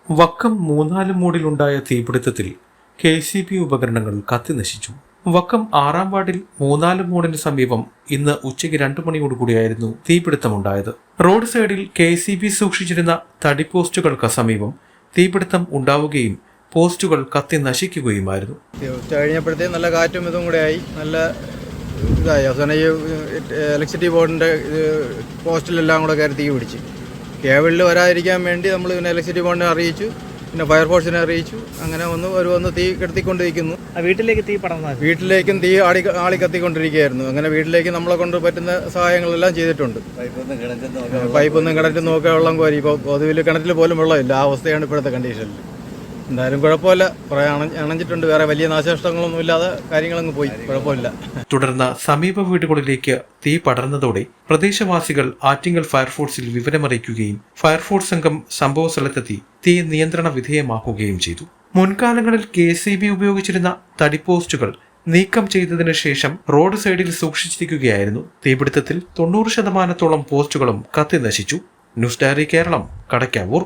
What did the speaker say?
Vakkom മൂന്നാലും മൂടിലുണ്ടായ തീപിടുത്തത്തിൽ KCB ഉപകരണങ്ങൾ കത്തിനശിച്ചു. വക്കം 6-ാം വാർഡിൽ മൂന്നാലും മൂടിന് സമീപം ഇന്ന് ഉച്ചയ്ക്ക് 2 മണിയോടുകൂടിയായിരുന്നു തീപിടുത്തമുണ്ടായത്. റോഡ് സൈഡിൽ KCB സൂക്ഷിച്ചിരുന്ന തടി പോസ്റ്റുകൾക്ക് സമീപം തീപിടുത്തം ഉണ്ടാവുകയും പോസ്റ്റുകൾ കത്തി നശിക്കുകയുമായിരുന്നു. കഴിഞ്ഞപ്പോഴത്തേക്കും നല്ല കാറ്റും ഇതും കൂടെ ആയി, നല്ല ഇതായി. അവസാനം ഈ ഇലക്ട്രിസിറ്റി ബോർഡിൻ്റെ പോസ്റ്റിലെല്ലാം കൂടെ കയറി തീ പിടിച്ച്. കേബിളിൽ വരാതിരിക്കാൻ വേണ്ടി നമ്മൾ പിന്നെ ഇലക്ട്രിസിറ്റി ബോർഡിനെ അറിയിച്ചു, പിന്നെ ഫയർഫോഴ്സിനെ അറിയിച്ചു. അങ്ങനെ വന്ന് തീ കെടുത്തിക്കൊണ്ടിരിക്കുന്നു. വീട്ടിലേക്കും തീ ആളി കത്തിക്കൊണ്ടിരിക്കുകയായിരുന്നു. അങ്ങനെ വീട്ടിലേക്ക് നമ്മളെ കൊണ്ട് പറ്റുന്ന സഹായങ്ങളെല്ലാം ചെയ്തിട്ടുണ്ട്. പൈപ്പൊന്നും കിണറ്റിൽ നോക്കുക, വെള്ളം കോരി. ഇപ്പോൾ പൊതുവിൽ കിണറ്റിൽ പോലും വെള്ളമില്ല. ആ അവസ്ഥയാണ് ഇപ്പോഴത്തെ കണ്ടീഷനിൽ. എന്തായാലും കുഴപ്പമില്ല, കുറേ അണഞ്ഞിട്ടുണ്ട്. വേറെ വലിയ നാശനഷ്ടങ്ങളൊന്നും ഇല്ലാതെ കാര്യങ്ങളങ്ങ് പോയി, കുഴപ്പമില്ല. തുടർന്ന് സമീപ വീടുകളിലേക്ക് തീ പടർന്നതോടെ പ്രദേശവാസികൾ ആറ്റിങ്ങൽ ഫയർഫോഴ്സിൽ വിവരമറിയിക്കുകയും ഫയർഫോഴ്സ് സംഘം സംഭവ സ്ഥലത്തെത്തി തീ നിയന്ത്രണ വിധേയമാക്കുകയും ചെയ്തു. മുൻകാലങ്ങളിൽ KCB ഉപയോഗിച്ചിരുന്ന തടി പോസ്റ്റുകൾ നീക്കം ചെയ്തതിനു ശേഷം റോഡ് സൈഡിൽ സൂക്ഷിച്ചിരിക്കുകയായിരുന്നു. തീപിടുത്തത്തിൽ 90% പോസ്റ്റുകളും കത്തി നശിച്ചു. News diary Keralam, Kadakkavoor.